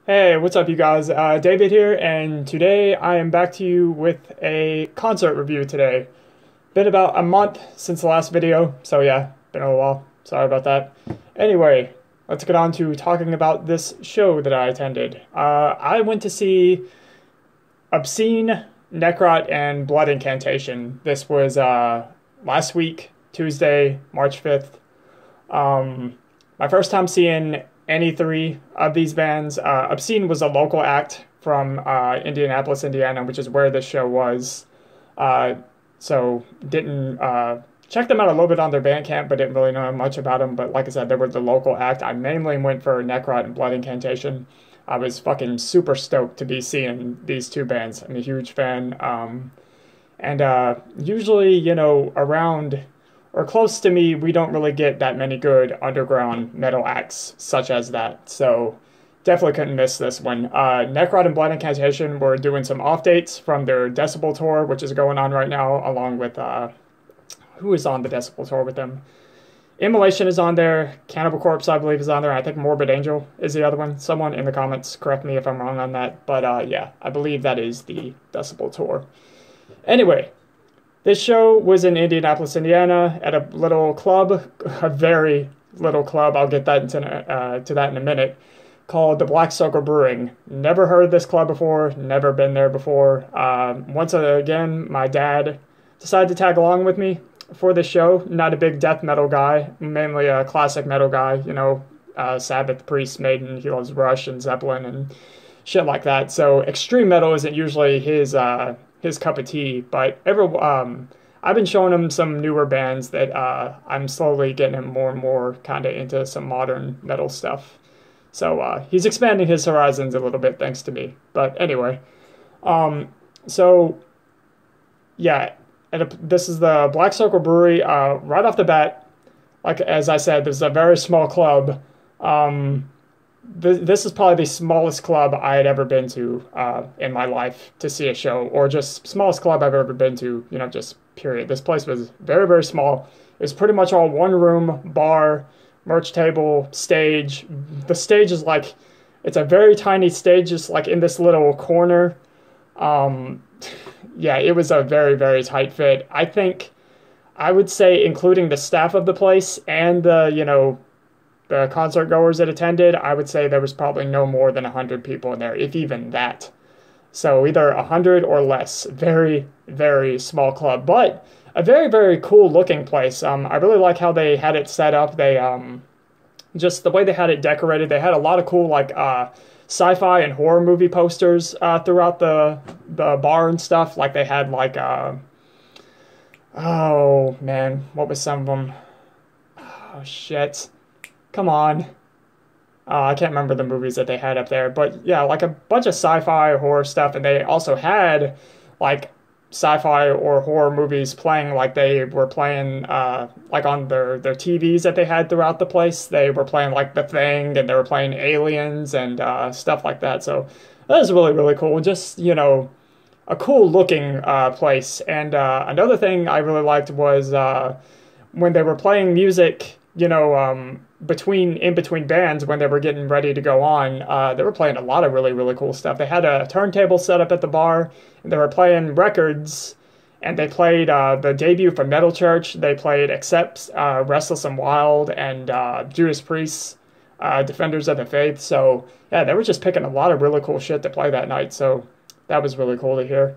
Hey, what's up, you guys? David here, and today I am back to you with a concert review today. Been about a month since the last video, so yeah, been a while. Sorry about that. Anyway, let's get on to talking about this show that I attended. I went to see Obscene, Necrot, and Blood Incantation. This was last week, Tuesday, March 5th. My first time seeing any three of these bands. Obscene was a local act from Indianapolis, Indiana, which is where this show was. Uh, so didn't check them out a little bit on their Bandcamp, but didn't really know much about them. But like I said, they were the local act. I mainly went for Necrot and Blood Incantation. I was fucking super stoked to be seeing these two bands. I'm a huge fan. And usually, around or close to me, we don't really get that many good underground metal acts such as that. So definitely couldn't miss this one. Necrot and Blood Incantation were doing some off dates from their Decibel tour, which is going on right now, along with who is on the Decibel tour with them? Immolation is on there. Cannibal Corpse, I believe, is on there. I think Morbid Angel is the other one. Someone in the comments correct me if I'm wrong on that. But yeah, I believe that is the Decibel tour. Anyway, this show was in Indianapolis, Indiana, at a little club, a very little club. I'll get that to that in a minute. Called the Black Circle Brewing. Never heard of this club before. Never been there before. Once again, my dad decided to tag along with me for this show. Not a big death metal guy, mainly a classic metal guy. Sabbath, Priest, Maiden. He loves Rush and Zeppelin and shit like that. So extreme metal isn't usually his cup of tea, but I've been showing him some newer bands that I'm slowly getting him more and more kind of into some modern metal stuff. So he's expanding his horizons a little bit thanks to me. But anyway, so yeah, this is the Black Circle Brewery. Right off the bat, like as I said, this is a very small club. This is probably the smallest club I had ever been to in my life to see a show, or just smallest club I've ever been to, just period. This place was very, very small. It was pretty much all one room, bar, merch table, stage. The stage is it's a very tiny stage, just like in this little corner. Yeah, it was a very, very tight fit. I would say, including the staff of the place and the concert goers that attended, I would say there was probably no more than 100 people in there, if even that. So either 100 or less. Very, very small club, but a very, very cool looking place. I really like how they had it set up. They just the way they had it decorated. They had a lot of cool sci-fi and horror movie posters throughout the bar and stuff. Like they had oh man, what was some of them? Oh shit. Come on. I can't remember the movies that they had up there, but yeah, like a bunch of sci-fi horror stuff, and they also had sci-fi or horror movies playing, like they were playing on their TVs that they had throughout the place. They were playing The Thing, and they were playing Aliens and stuff like that. So that was really, really cool. Just, a cool looking place. And another thing I really liked was when they were playing music, in between bands, when they were getting ready to go on, they were playing a lot of really, really cool stuff. They had a turntable set up at the bar, and they were playing records, and they played the debut from Metal Church. They played Accept, Restless and Wild, and Judas Priest, Defenders of the Faith. So yeah, they were just picking a lot of really cool shit to play that night. So that was really cool to hear.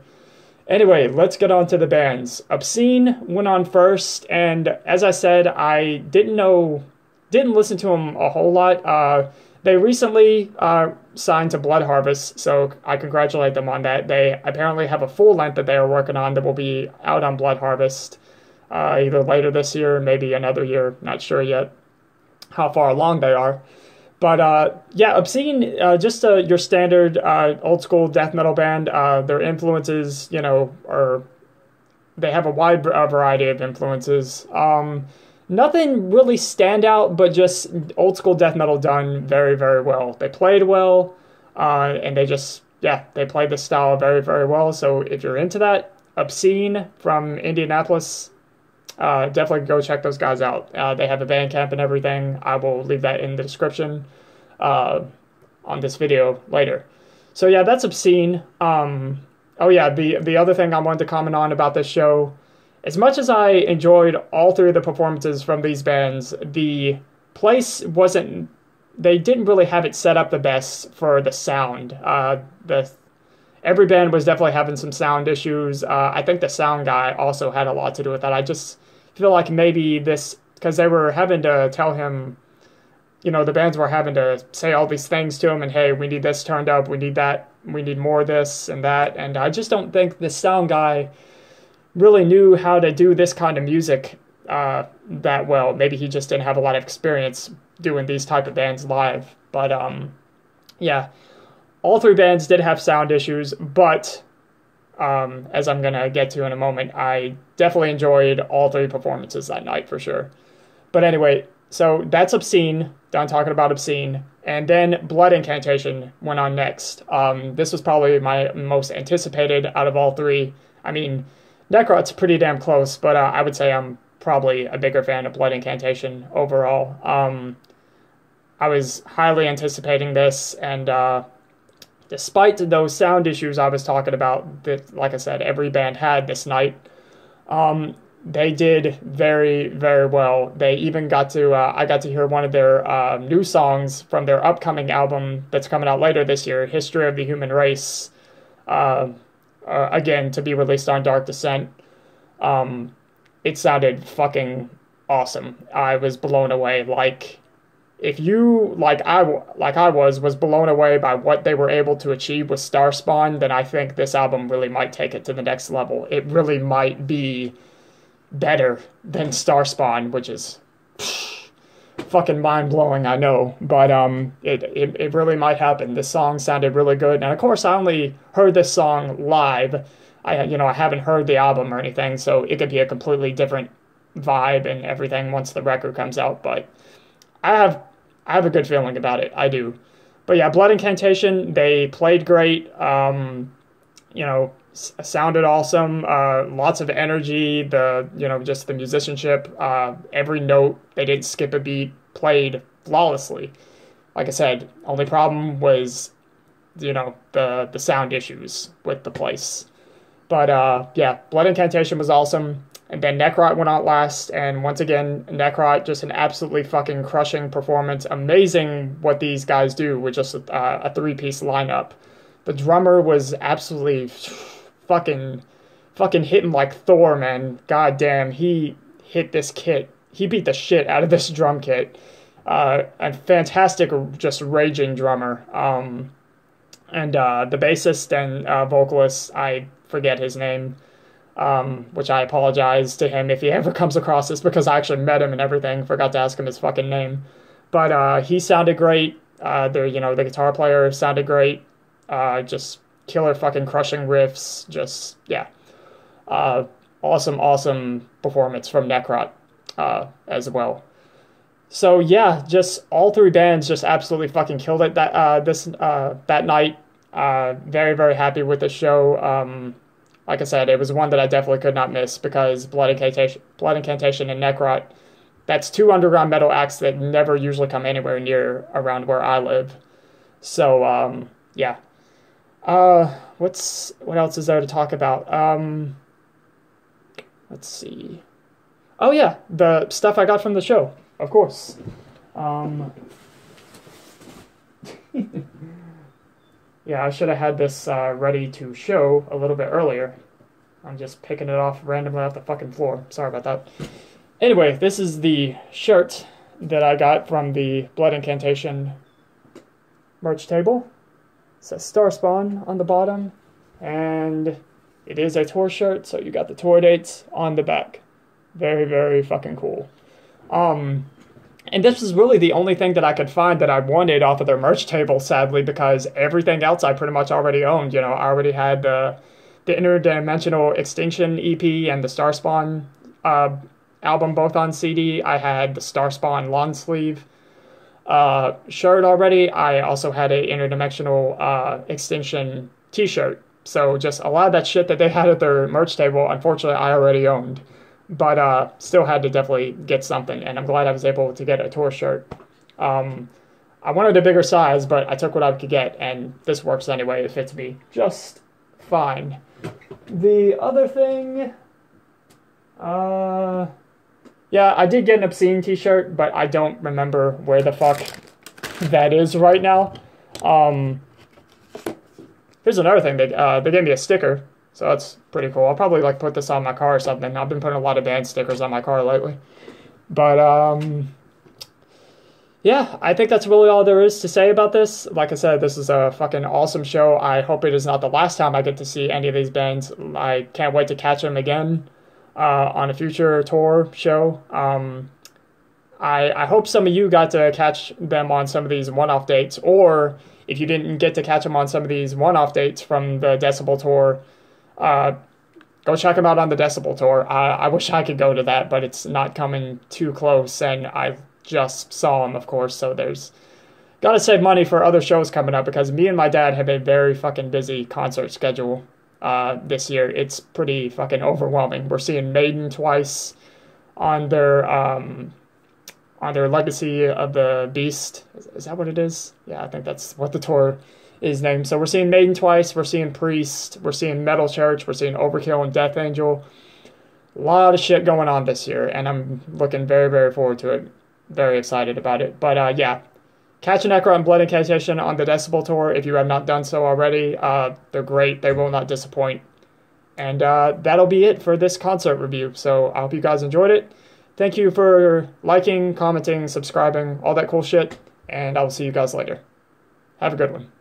Anyway, let's get on to the bands. Obscene went on first, and as I said, I didn't listen to them a whole lot. They recently signed to Blood Harvest, so I congratulate them on that. They apparently have a full length that they are working on that will be out on Blood Harvest either later this year, maybe another year, not sure yet how far along they are. But yeah, Obscene, just your standard old school death metal band. Their influences, they have a wide variety of influences. Nothing really stand out, but just old school death metal done very, very well. They played well, and they played the style very, very well. So if you're into that, Obscene from Indianapolis, definitely go check those guys out. They have a Bandcamp and everything. I will leave that in the description. on this video later. So yeah, that's Obscene. Oh yeah, the other thing I wanted to comment on about this show, as much as I enjoyed all three of the performances from these bands, the place wasn't, they didn't really have it set up the best for the sound. Every band was definitely having some sound issues. I think the sound guy also had a lot to do with that. I just feel like maybe this, because they were having to tell him, you know, the bands were having to say all these things to him, and hey, we need this turned up, we need that, we need more of this and that, and I just don't think the sound guy really knew how to do this kind of music that well. Maybe he just didn't have a lot of experience doing these type of bands live. But yeah, all three bands did have sound issues, but as I'm gonna get to in a moment, I definitely enjoyed all three performances that night for sure. But anyway, so that's Obscene, done talking about Obscene, and then Blood Incantation went on next. This was probably my most anticipated out of all three. I mean, Necrot's pretty damn close, but I would say I'm probably a bigger fan of Blood Incantation overall. I was highly anticipating this, and despite those sound issues I was talking about, that, like I said, every band had this night, they did very, very well. They even got to, I got to hear one of their new songs from their upcoming album that's coming out later this year, History of the Human Race, again, to be released on Dark Descent. It sounded fucking awesome. I was blown away. Like, if you, like I was blown away by what they were able to achieve with Starspawn, then I think this album really might take it to the next level. It really might be better than Starspawn, which is fucking mind-blowing, I know, but it really might happen. This song sounded really good, and of course I only heard this song live. I haven't heard the album or anything, so it could be a completely different vibe and everything once the record comes out, but I have a good feeling about it. I do. But yeah, Blood Incantation, they played great. Sounded awesome. Lots of energy. Just the musicianship. Every note, they didn't skip a beat. Played flawlessly. Like I said, only problem was, the sound issues with the place. But yeah, Blood Incantation was awesome. And then Necrot went out last, and once again, Necrot, just an absolutely fucking crushing performance. Amazing what these guys do with just a three-piece lineup. The drummer was absolutely fucking hitting like Thor, man. God damn, he hit this kit. He beat the shit out of this drum kit. A fantastic, just raging drummer. And the bassist and vocalist, I forget his name, which I apologize to him if he ever comes across this, because I actually met him and everything. Forgot to ask him his fucking name. But he sounded great. The guitar player sounded great. Just killer fucking crushing riffs. Just, yeah. Awesome performance from Necrot as well. So yeah, just all three bands just absolutely fucking killed it that night. Very, very happy with the show. Like I said, it was one that I definitely could not miss, because Blood Incantation and Necrot, that's two underground metal acts that never usually come anywhere near around where I live. So yeah. What else is there to talk about? Let's see. Oh yeah, the stuff I got from the show, of course. Yeah, I should have had this ready to show a little bit earlier. I'm just picking it off randomly off the fucking floor. Sorry about that. Anyway, this is the shirt that I got from the Blood Incantation merch table. It says Starspawn on the bottom, and it is a tour shirt, so you got the tour dates on the back. Very, very fucking cool. And this was really the only thing that I could find that I wanted off of their merch table, sadly, because everything else I pretty much already owned. I already had the Interdimensional Extinction EP and the Starspawn album both on CD. I had the Starspawn long sleeve shirt already. I also had a Interdimensional Extinction t-shirt. So just a lot of that shit that they had at their merch table, unfortunately, I already owned. But still had to definitely get something, and I'm glad I was able to get a tour shirt. I I wanted a bigger size, but I took what I could get, and this works anyway. It fits me just fine. The other thing, yeah, I did get an Obscene t-shirt, but I don't remember where the fuck that is right now. Here's another thing, they gave me a sticker, so that's pretty cool. I'll probably like put this on my car or something. I've been putting a lot of band stickers on my car lately. But, yeah, I think that's really all there is to say about this. Like I said, this is a fucking awesome show. I hope it is not the last time I get to see any of these bands. I can't wait to catch them again on a future tour show. I hope some of you got to catch them on some of these one-off dates, or if you didn't get to catch them on some of these one-off dates from the Decibel Tour, go check them out on the Decibel Tour. I wish I could go to that, but it's not coming too close, and I just saw them, of course, so there's... Gotta save money for other shows coming up, because me and my dad have a very fucking busy concert schedule this year. It's pretty fucking overwhelming. We're seeing Maiden twice on their Legacy of the Beast. Is that what it is? Yeah, I think that's what the tour is named. So we're seeing Maiden twice, we're seeing Priest, we're seeing Metal Church, we're seeing Overkill and Death Angel. A lot of shit going on this year, and I'm looking very, very forward to it. Very excited about it. But yeah, catch a Necrot and Blood Incantation on the Decibel Tour if you have not done so already. They're great. They will not disappoint. And that'll be it for this concert review. So I hope you guys enjoyed it. Thank you for liking, commenting, subscribing, all that cool shit. And I will see you guys later. Have a good one.